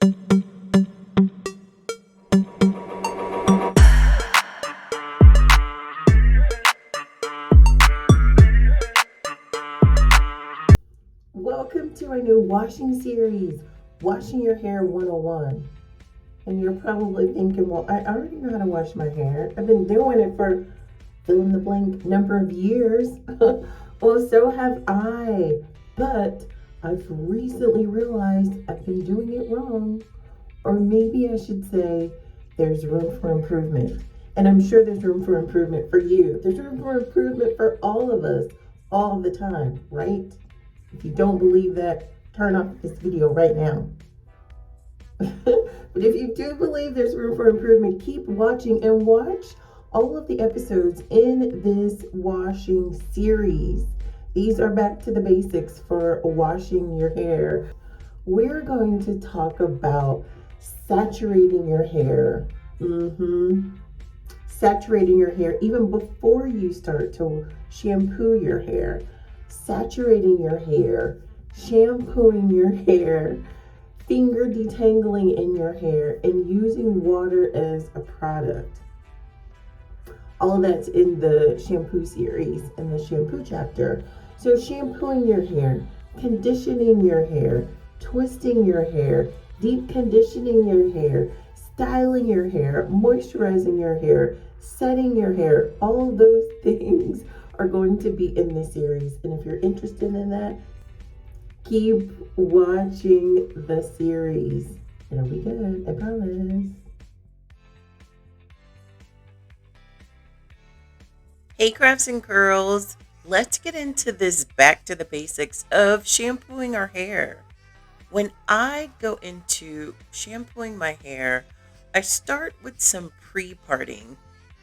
Welcome to our new washing series, Washing Your Hair 101. And you're probably thinking, well, I already know how to wash my hair. I've been doing it for fill in the blank number of years. Well, so have I. But I've recently realized I've been doing it wrong. Or maybe I should say there's room for improvement. And I'm sure there's room for improvement for you. There's room for improvement for all of us all the time, right? If you don't believe that, turn off this video right now. But if you do believe there's room for improvement, keep watching and watch all of the episodes in this washing series. These are back to the basics for washing your hair. We're going to talk about saturating your hair. Saturating your hair even before you start to shampoo your hair. Saturating your hair, shampooing your hair, finger detangling in your hair, and using water as a product. All that's in the shampoo series in the shampoo chapter. So shampooing your hair, conditioning your hair, twisting your hair, deep conditioning your hair, styling your hair, moisturizing your hair, setting your hair, all those things are going to be in this series. And if you're interested in that, keep watching the series. It'll be good, I promise. Hey crafts and curls, let's get into this back to the basics of shampooing our hair. When I go into shampooing my hair, I start with some pre-parting.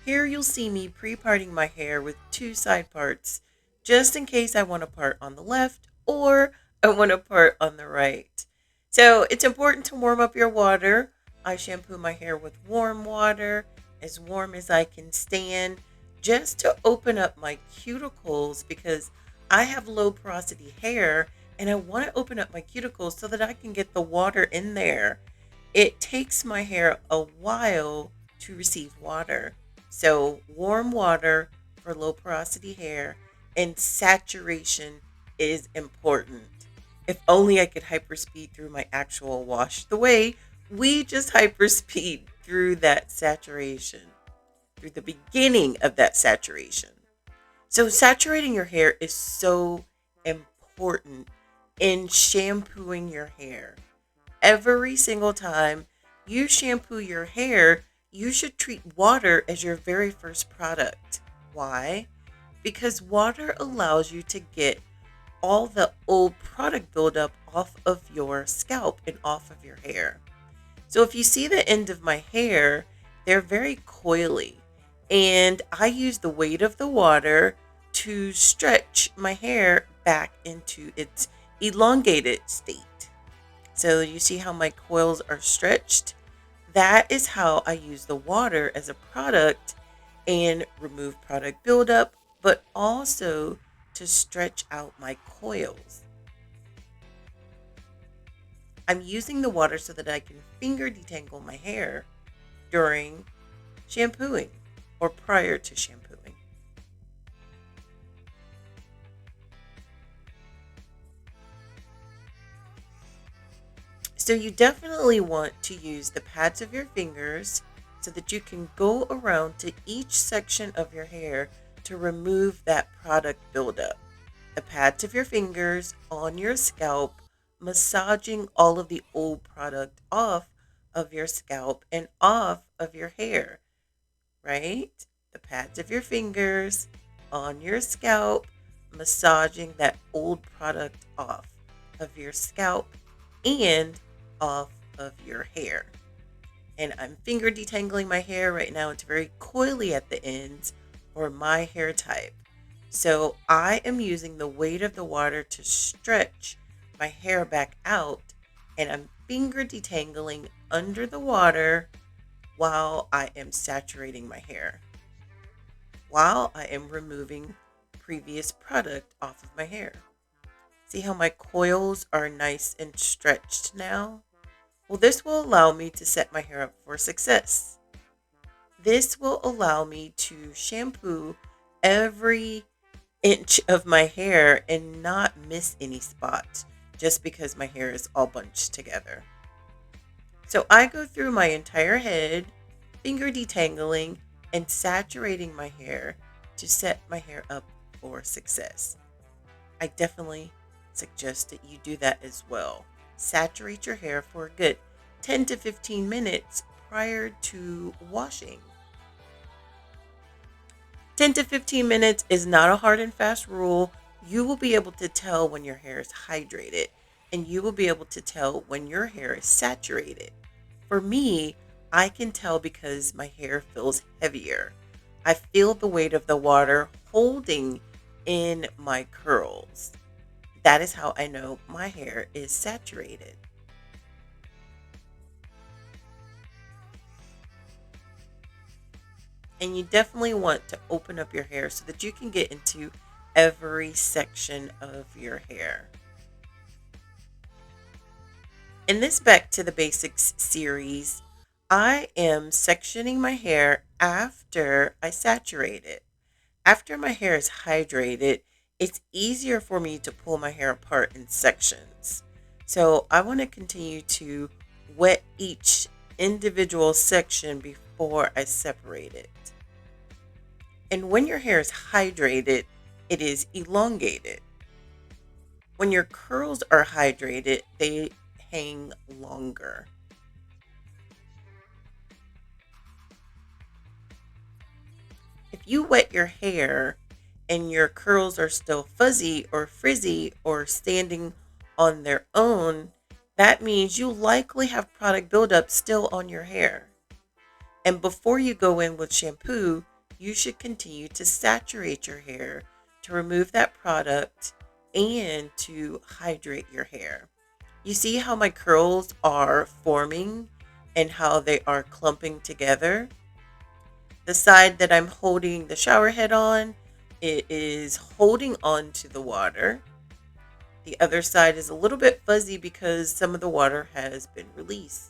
Here you'll see me pre-parting my hair with two side parts, just in case I want a part on the left or I want a part on the right. So it's important to warm up your water. I shampoo my hair with warm water, as warm as I can stand, just to open up my cuticles because I have low porosity hair and I want to open up my cuticles so that I can get the water in there. It takes my hair a while to receive water. So warm water for low porosity hair and saturation is important. If only I could hyperspeed through my actual wash the way we just hyperspeed through that saturation, through the beginning of that saturation. So saturating your hair is so important in shampooing your hair. Every single time you shampoo your hair, you should treat water as your very first product. Why? Because water allows you to get all the old product buildup off of your scalp and off of your hair. So if you see the end of my hair, they're very coily. And I use the weight of the water to stretch my hair back into its elongated state. So you see how my coils are stretched? That is how I use the water as a product and remove product buildup, but also to stretch out my coils. I'm using the water so that I can finger detangle my hair during shampooing or prior to shampooing. So you definitely want to use the pads of your fingers so that you can go around to each section of your hair to remove that product buildup. The pads of your fingers on your scalp, massaging all of the old product off of your scalp and off of your hair, right? The pads of your fingers on your scalp, massaging that old product off of your scalp and off of your hair. And I'm finger detangling my hair right now. It's very coily at the ends for my hair type. So I am using the weight of the water to stretch my hair back out, and I'm finger detangling under the water while I am saturating my hair, while I am removing previous product off of my hair. See how my coils are nice and stretched now? Well, this will allow me to set my hair up for success. This will allow me to shampoo every inch of my hair and not miss any spots just because my hair is all bunched together. So I go through my entire head, finger detangling and saturating my hair to set my hair up for success. I definitely suggest that you do that as well. Saturate your hair for a good 10 to 15 minutes prior to washing. 10 to 15 minutes is not a hard and fast rule. You will be able to tell when your hair is hydrated, and you will be able to tell when your hair is saturated. For me, I can tell because my hair feels heavier. I feel the weight of the water holding in my curls. That is how I know my hair is saturated. And you definitely want to open up your hair so that you can get into every section of your hair. In this Back to the Basics series, I am sectioning my hair after I saturate it. After my hair is hydrated, it's easier for me to pull my hair apart in sections. So I want to continue to wet each individual section before I separate it. And when your hair is hydrated, it is elongated. When your curls are hydrated, they hang longer. If you wet your hair and your curls are still fuzzy or frizzy or standing on their own, that means you likely have product buildup still on your hair. And before you go in with shampoo, you should continue to saturate your hair to remove that product and to hydrate your hair. You see how my curls are forming and how they are clumping together? The side that I'm holding the shower head on, it is holding on to the water. The other side is a little bit fuzzy because some of the water has been released.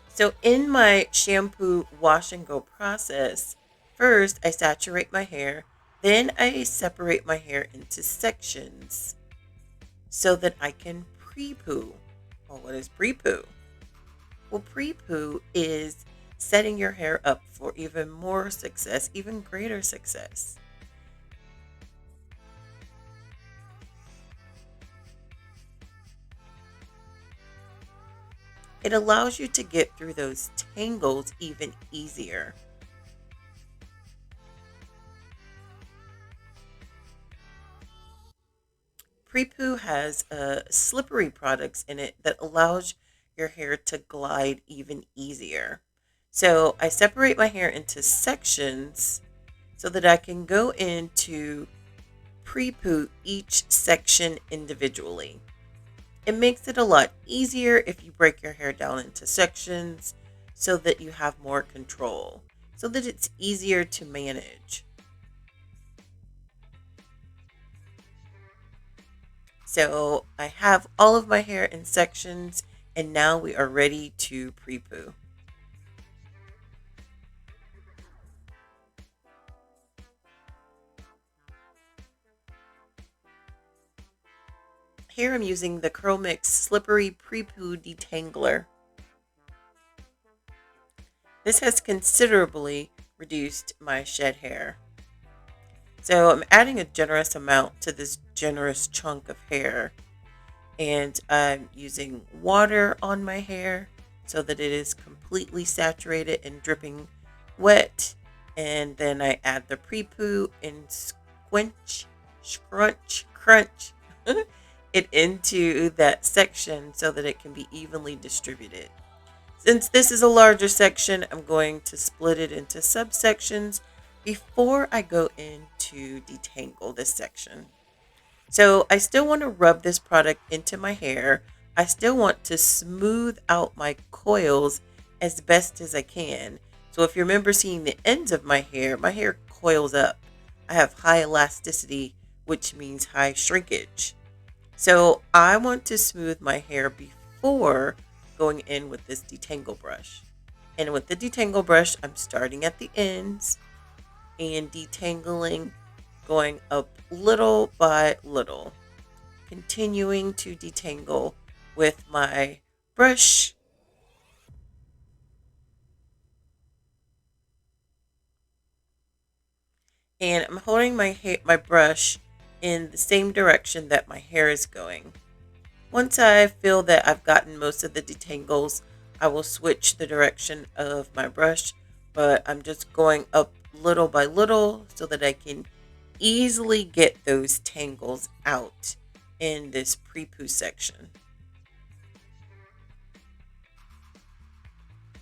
So in my shampoo wash and go process, first I saturate my hair, then I separate my hair into sections so that I can pre-poo. Well, what is pre-poo? Well, pre-poo is setting your hair up for even more success, even greater success. It allows you to get through those tangles even easier. Pre-poo has slippery products in it that allows your hair to glide even easier. So I separate my hair into sections so that I can go into pre-poo each section individually. It makes it a lot easier if you break your hair down into sections so that you have more control, so that it's easier to manage. So I have all of my hair in sections, and now we are ready to pre-poo. Here I'm using the CurlMix Slippery Pre-Poo Detangler. This has considerably reduced my shed hair. So I'm adding a generous amount to this generous chunk of hair. And I'm using water on my hair so that it is completely saturated and dripping wet. And then I add the pre-poo and squinch, scrunch, crunch it into that section so that it can be evenly distributed. Since this is a larger section, I'm going to split it into subsections before I go in to detangle this section. So I still want to rub this product into my hair. I still want to smooth out my coils as best as I can. So if you remember seeing the ends of my hair coils up. I have high elasticity, which means high shrinkage. So I want to smooth my hair before going in with this detangle brush. And with the detangle brush, I'm starting at the ends and detangling, going up little by little, continuing to detangle with my brush. And I'm holding my brush in the same direction that my hair is going. Once I feel that I've gotten most of the detangles, I will switch the direction of my brush, but I'm just going up little by little so that I can easily get those tangles out in this pre-poo section.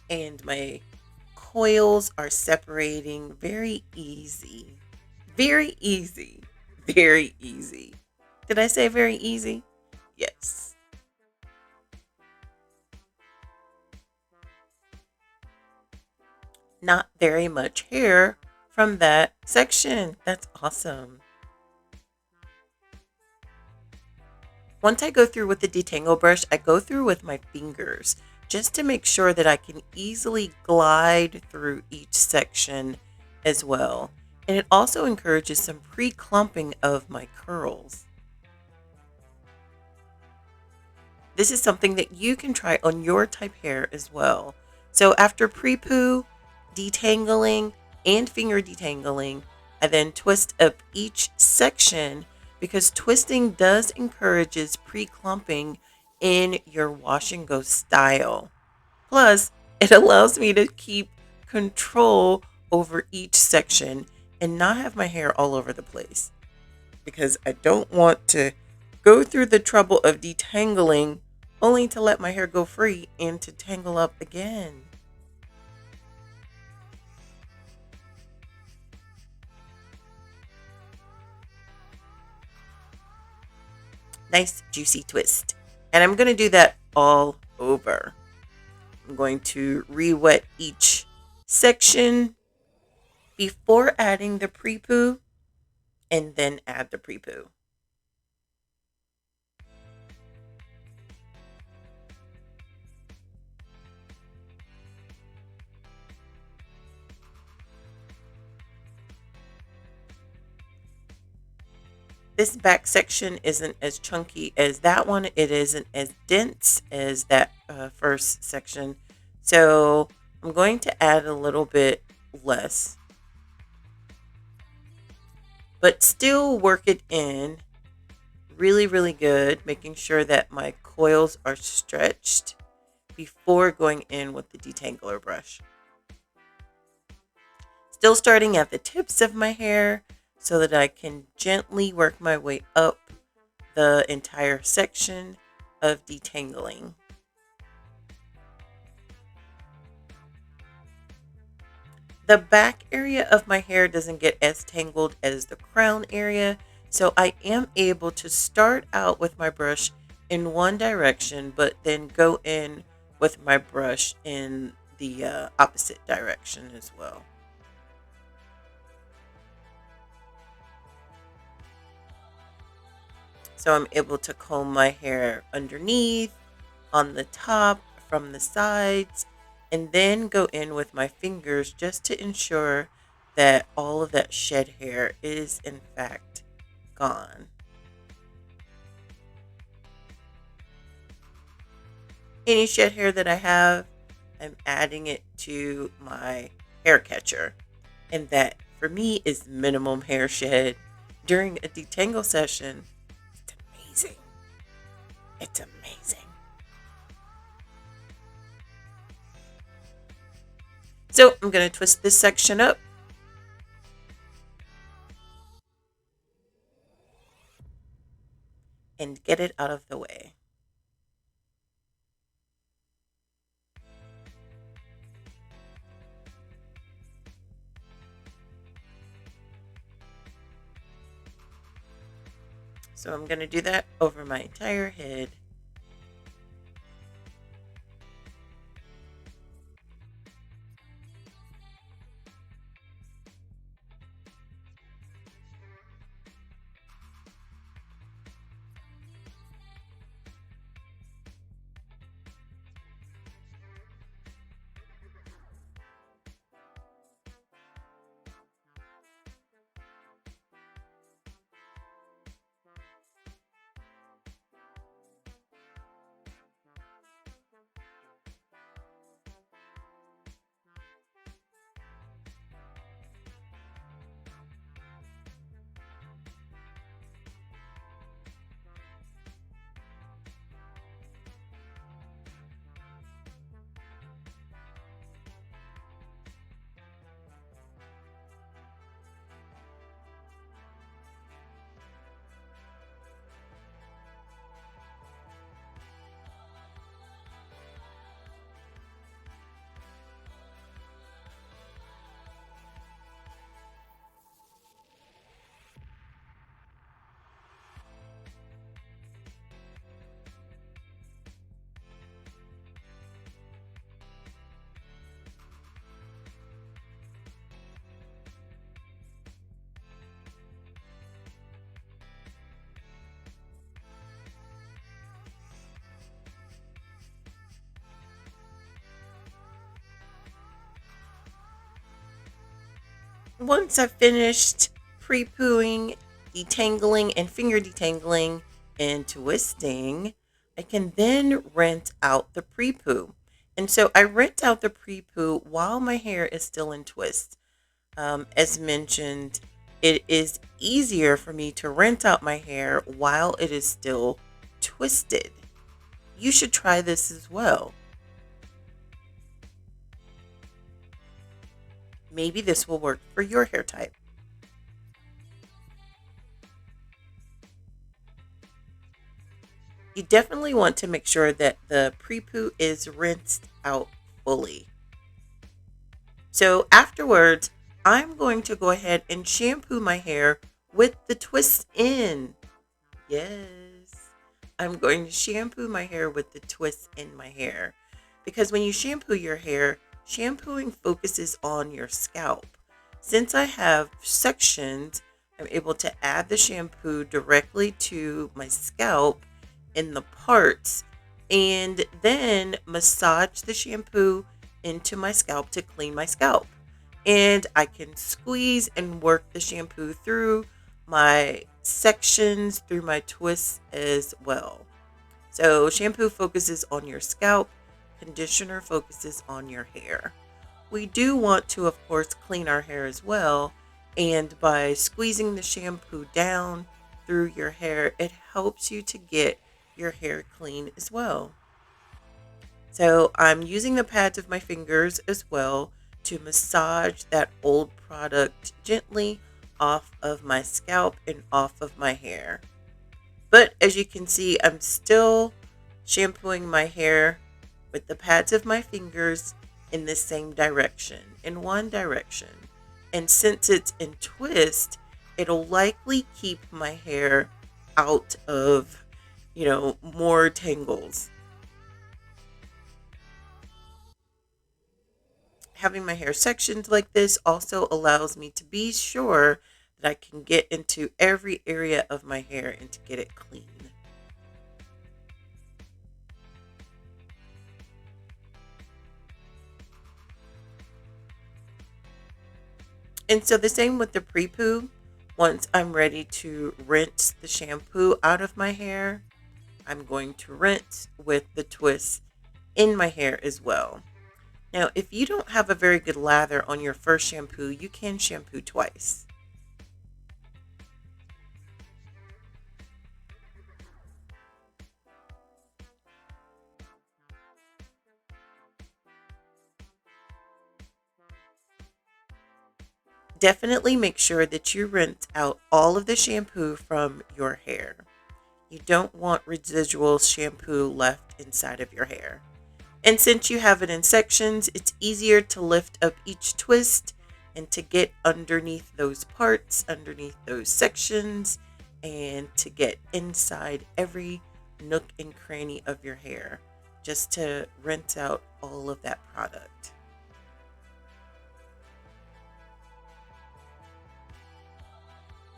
And my coils are separating very easy. Very easy. Very easy. Did I say very easy? Yes. Not very much hair from that section. That's awesome. Once I go through with the detangle brush, I go through with my fingers just to make sure that I can easily glide through each section as well. And it also encourages some pre-clumping of my curls. This is something that you can try on your type hair as well. So after pre-poo, detangling, and finger detangling, I then twist up each section because twisting does encourages pre-clumping in your wash and go style. Plus, it allows me to keep control over each section and not have my hair all over the place because I don't want to go through the trouble of detangling only to let my hair go free and to tangle up again. Nice juicy twist. And I'm going to do that all over. I'm going to re-wet each section before adding the pre-poo and then add the pre-poo. This back section isn't as chunky as that one. It isn't as dense as that first section. So I'm going to add a little bit less, but still work it in really, really good, making sure that my coils are stretched before going in with the detangler brush. Still starting at the tips of my hair so that I can gently work my way up the entire section of detangling. The back area of my hair doesn't get as tangled as the crown area, so I am able to start out with my brush in one direction, but then go in with my brush in the opposite direction as well. So I'm able to comb my hair underneath, on the top, from the sides, and then go in with my fingers just to ensure that all of that shed hair is in fact gone. Any shed hair that I have, I'm adding it to my hair catcher. And that for me is minimum hair shed during a detangle session. It's amazing. It's amazing. So I'm going to twist this section up. And get it out of the way. So I'm going to do that over my entire head. Once I've finished pre-pooing, detangling, and finger detangling and twisting, I can then rinse out the pre-poo. And so I rinse out the pre-poo while my hair is still in twist. As mentioned, it is easier for me to rinse out my hair while it is still twisted. You should try this as well. Maybe this will work for your hair type. You definitely want to make sure that the pre-poo is rinsed out fully. So afterwards, I'm going to go ahead and shampoo my hair with the twist in. Yes. I'm going to shampoo my hair with the twist in my hair. Because when you shampoo your hair, shampooing focuses on your scalp. Since I have sections, I'm able to add the shampoo directly to my scalp in the parts and then massage the shampoo into my scalp to clean my scalp. And I can squeeze and work the shampoo through my sections, through my twists as well. So, shampoo focuses on your scalp, conditioner focuses on your hair. We do want to, of course, clean our hair as well. And by squeezing the shampoo down through your hair, it helps you to get your hair clean as well. So I'm using the pads of my fingers as well to massage that old product gently off of my scalp and off of my hair. But as you can see, I'm still shampooing my hair with the pads of my fingers in the same direction, in one direction. And since it's in twist, it'll likely keep my hair out of, more tangles. Having my hair sectioned like this also allows me to be sure that I can get into every area of my hair and to get it clean. And so the same with the pre-poo. Once I'm ready to rinse the shampoo out of my hair, I'm going to rinse with the twist in my hair as well. Now, if you don't have a very good lather on your first shampoo, you can shampoo twice. Definitely make sure that you rinse out all of the shampoo from your hair. You don't want residual shampoo left inside of your hair. And since you have it in sections, it's easier to lift up each twist and to get underneath those parts, underneath those sections, and to get inside every nook and cranny of your hair just to rinse out all of that product.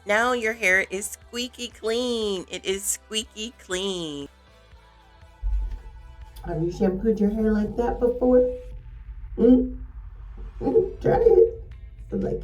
Now your hair is squeaky clean. It is squeaky clean. Have you shampooed your hair like that before? Mm? Try it. Like